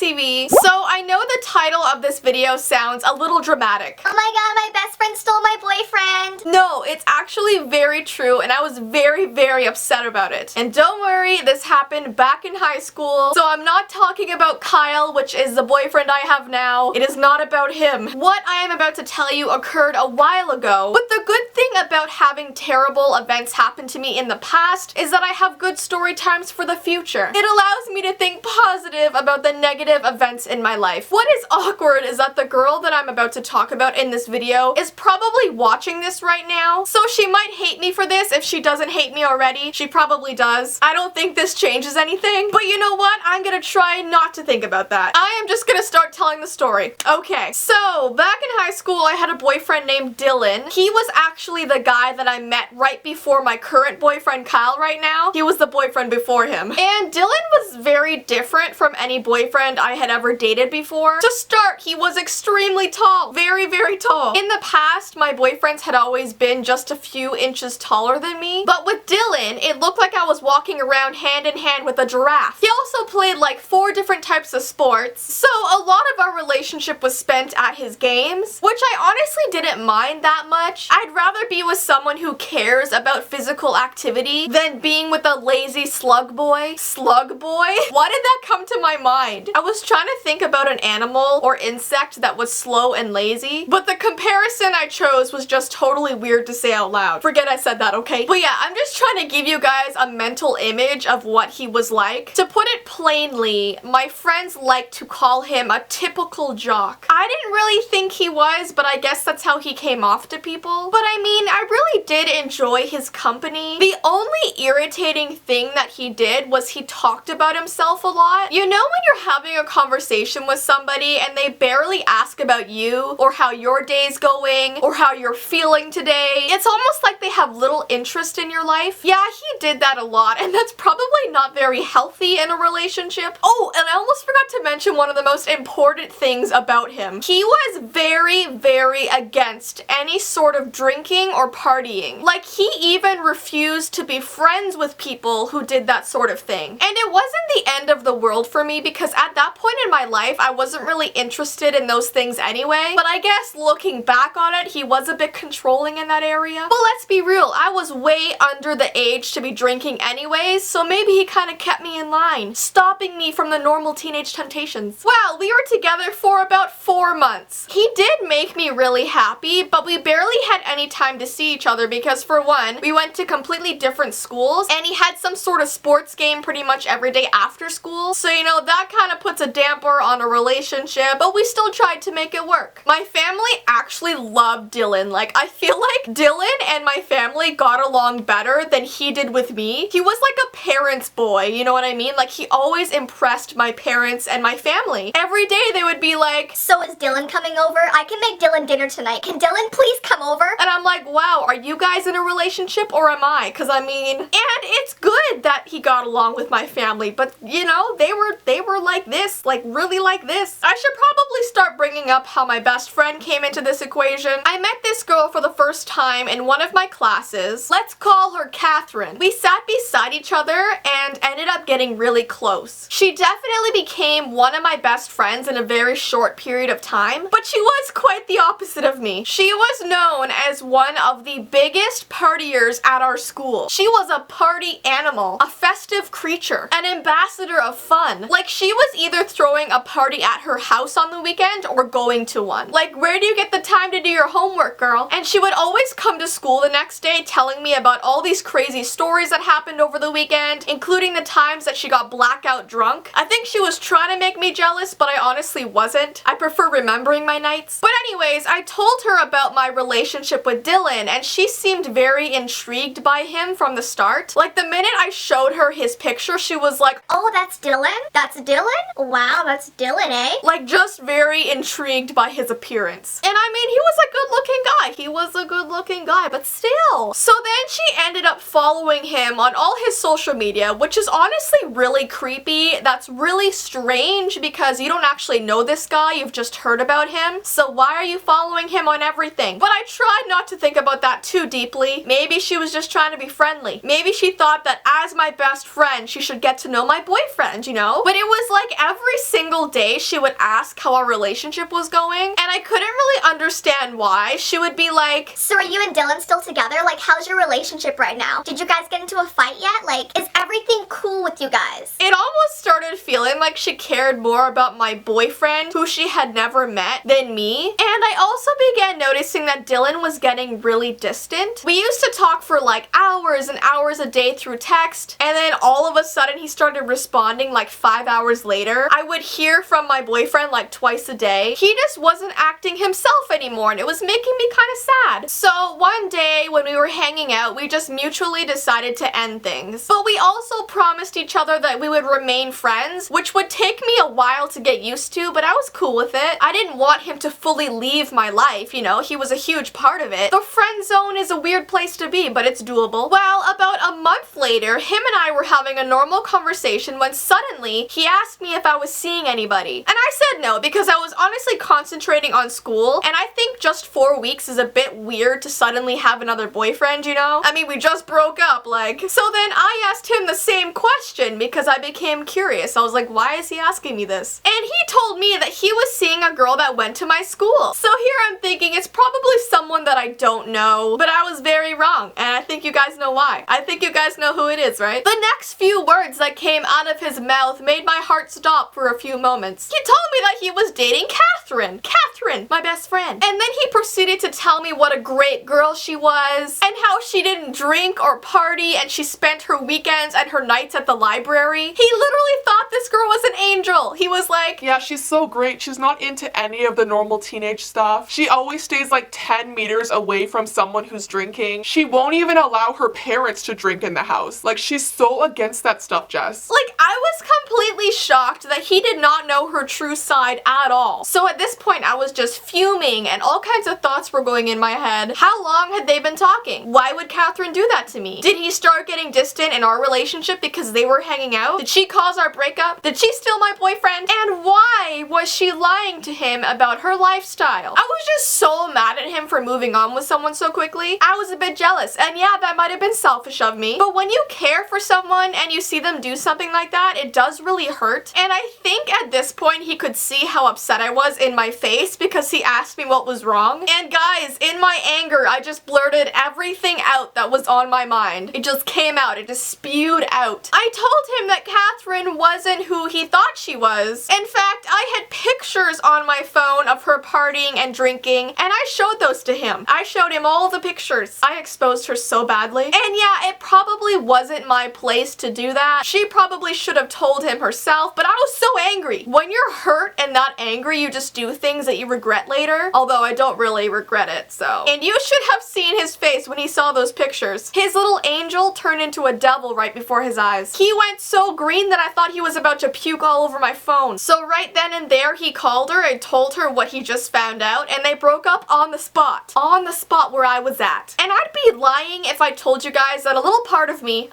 Lexi V. So I know the title of this video sounds a little dramatic. Oh my god, my best friend stole my boyfriend. No, it's actually very true, and I was very, very upset about it. And don't worry, this happened back in high school, so I'm not talking about Kyle, which is the boyfriend I have now. It is not about him. What I am about to tell you occurred a while ago, but the good thing about having terrible events happen to me in the past is that I have good story times for the future. It allows me to think positive about the negative events in my life. What is awkward is that the girl that I'm about to talk about in this video is probably watching this right now, so she might hate me for this if she doesn't hate me already. She probably does. I don't think this changes anything, but you know what? I'm gonna try not to think about that. I am just gonna start telling the story. Okay, so back in high school, I had a boyfriend named Dylan. He was actually the guy that I met right before my current boyfriend Kyle right now. He was the boyfriend before him. And Dylan was very different from any boyfriend I had ever dated before. To start, he was extremely tall. Very, very tall. In the past, my boyfriends had always been just a few inches taller than me, but with Dylan, it looked like I was walking around hand in hand with a giraffe. He also played like 4 different types of sports, so a lot of our relationship was spent at his games, which I honestly didn't mind that much. I'd rather be with someone who cares about physical activity than being with a lazy slug boy. Slug boy? Why did that come to my mind? I was trying to think about an animal or insect that was slow and lazy, but the comparison I chose was just totally weird to say out loud. Forget I said that, okay? But yeah, I'm just trying to give you guys a mental image of what he was like. To put it plainly, my friends like to call him a typical jock. I didn't really think he was, but I guess that's how he came off to people. But I mean, I really did enjoy his company. The only irritating thing that he did was he talked about himself a lot. You know when you're having a conversation with somebody and they barely ask about you or how your day's going or how you're feeling today? It's almost like they have little interest in your life. Yeah, he did that a lot, and that's probably not very healthy in a relationship. Oh, and I almost forgot to mention one of the most important things about him. He was very, very against any sort of drinking or partying. Like, he even refused to be friends with people who did that sort of thing. And it wasn't the end of the world for me because at that point in my life, I wasn't really interested in those things anyway. But I guess looking back on it, he was a bit controlling in that area. But let's be real, I was way under the age to be drinking anyways, so maybe he kind of kept me in line, stopping me from the normal teenage temptations. Well, we were together for about 4 months. He did make me really happy, but we barely had any time to see each other because for one, we went to completely different schools, and he had some sort of sports game pretty much every day after school, so you know, that kind of puts a damper on a relationship, but we still tried to make it work. My family actually loved Dylan. Like, I feel like Dylan and my family got along better than he did with me. He was like a parent's boy, you know what I mean? Like, he always impressed my parents and my family. Every day they would be like, "So is Dylan coming over? I can make Dylan dinner tonight. Can Dylan please come over?" And I'm like, wow, are you guys in a relationship or am I? Because I mean, and it's good that he got along with my family, but you know, they were like this, like really like this. I should probably start bringing up how my best friend came into this equation. I met this girl for the first time in one of my classes. Let's call her Catherine. We sat beside each other and ended up getting really close. She definitely became one of my best friends in a very short period of time, but she was quite the opposite of me. She was known as one of the biggest partiers at our school. She was a party animal, a festive creature, an ambassador of fun. Like, she was either throwing a party at her house on the weekend or going to one. Like, where do you get the time to do your homework, girl? And she would always come to school the next day telling me about all these crazy stories that happened over the weekend, including the times that she got blackout drunk. I think she was trying to make me jealous, but I honestly wasn't. I prefer remembering my nights. But anyways, I told her about my relationship with Dylan, and she seemed very intrigued by him from the start. Like, the minute I showed her his picture, she was like, "Oh, that's Dylan? That's Dylan? Wow, that's Dylan, eh?" Like, just very intrigued by his appearance. And I mean, he was a good-looking guy. He was a good-looking guy, but still, know. So then she ended up following him on all his social media, which is honestly really creepy. That's really strange because you don't actually know this guy, you've just heard about him. So why are you following him on everything? But I tried not to think about that too deeply. Maybe she was just trying to be friendly. Maybe she thought that as my best friend, she should get to know my boyfriend, you know? But it was like every single day she would ask how our relationship was going, and I couldn't really understand why. She would be like, so are you and Dylan still together? Like, how's your relationship right now? Did you guys get into a fight yet? Like, is everything cool with you guys? it almost started feeling like she cared more about my boyfriend, who she had never met, than me. And I also began noticing that Dylan was getting really distant. We used to talk for like hours and hours a day through text, and then all of a sudden he started responding like 5 hours later. I would hear from my boyfriend like twice a day. He just wasn't acting himself anymore, and it was making me kind of sad. So one day when we were hanging out, we just mutually decided to end things. But we also promised each other that we would remain friends, which would take me a while to get used to, but I was cool with it. I didn't want him to fully leave my life, you know, he was a huge part of it. The friend zone is a weird place to be, but it's doable. Well, about a month later, him and I were having a normal conversation when suddenly he asked me if I was seeing anybody. And I said no because I was honestly concentrating on school, and I think just 4 weeks is a bit weird to suddenly have another boyfriend, you know? I mean, we just broke up, like. So then I asked him the same question because I became curious. I was like, why is he asking me this? And he told me that he was seeing a girl that went to my school. So here I'm thinking it's probably someone that I don't know, but I was very wrong, and I think you guys know why. I think you guys know who it is, right? The next few words that came out of his mouth made my heart stop for a few moments. He told me that he was dating Catherine. Catherine, my best friend. And then he proceeded to tell me what a great girl she was, and how she didn't drink or party, and she spent her weekends and her nights at the library. He literally thought this girl was an angel. He was like, yeah, she's so great. She's not into any of the normal teenage stuff. She always stays like 10 meters away from someone who's drinking. She won't even allow her parents to drink in the house. Like, she's so against that stuff, Jess. like, I was completely shocked that he did not know her true side at all. So at this point, I was just fuming, and all kinds of thoughts were going in my head. How long had they been talking? Why would Catherine do that to me? Did he start getting distant in our relationship because they were hanging out? Did she cause our breakup? Did she steal my boyfriend? And why was she lying to him about her lifestyle? I was just so mad at him for moving on with someone so quickly. I was a bit jealous, and yeah, that might have been selfish of me. But when you care for someone and you see them do something like that, it does really hurt. And I think at this point he could see how upset I was in my face because he asked me what was wrong. And guys, in my anger, I just blurted everything out that was on my mind. It just came out. It just spewed out. I told him that Catherine wasn't who he thought she was. In fact, I had pictures on my phone of her partying and drinking, and I showed those to him. I showed him all the pictures. I exposed her so badly. And yeah, it probably wasn't my place to do that. She probably should have told him herself, but I was so angry. When you're hurt and not angry, you just do things that you regret later. Although I don't really regret it, so. And you should have seen his face when he saw those pictures. His little angel turned into a devil right before his eyes. He went so green that I thought he was about to puke all over my phone. So right then and there, he called her and told her what he just found out, and they broke up on the spot. On the spot where I was at. And I'd be lying if I told you guys that a little part of me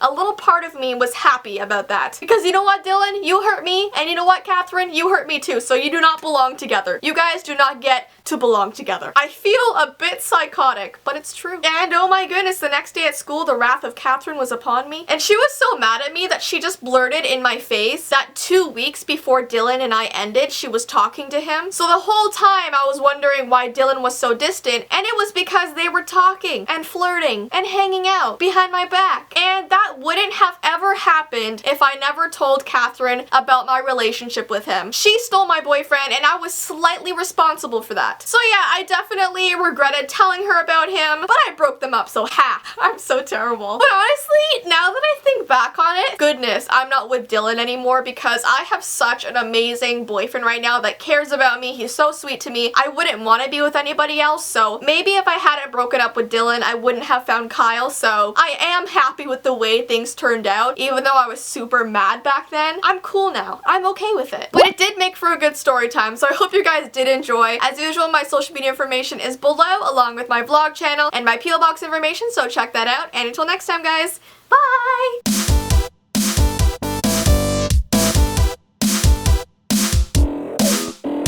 was happy about that. Because you know what, Dylan? You hurt me, and you know what, Catherine? You hurt me too, so you do not belong together. You guys do not get to belong together. I feel a bit psychotic, but it's true. And oh my goodness, the next day at school, the wrath of Catherine was upon me. And she was so mad at me that she just blurted in my face that 2 weeks before Dylan and I ended, she was talking to him. So the whole time I was wondering why Dylan was so distant, and it was because they were talking and flirting and hanging out behind my back. And that wouldn't have ever happened if I never told Catherine about my relationship with him. She stole my boyfriend, and I was slightly responsible for that. So yeah, I definitely regretted telling her about him, but I broke them up, so ha, I'm so terrible. But honestly, now that I think back on it, goodness, I'm not with Dylan anymore because I have such an amazing boyfriend right now that cares about me. He's so sweet to me. I wouldn't want to be with anybody else, so maybe if I hadn't broken up with Dylan, I wouldn't have found Kyle, so I am happy with the way things turned out. Even though I was super mad back then, I'm cool now. I'm okay with it. But it did make for a good story time, so I hope you guys did enjoy. As usual, my social media information is below, along with my vlog channel and my P.O. box information, so check that out. And until next time, guys, bye!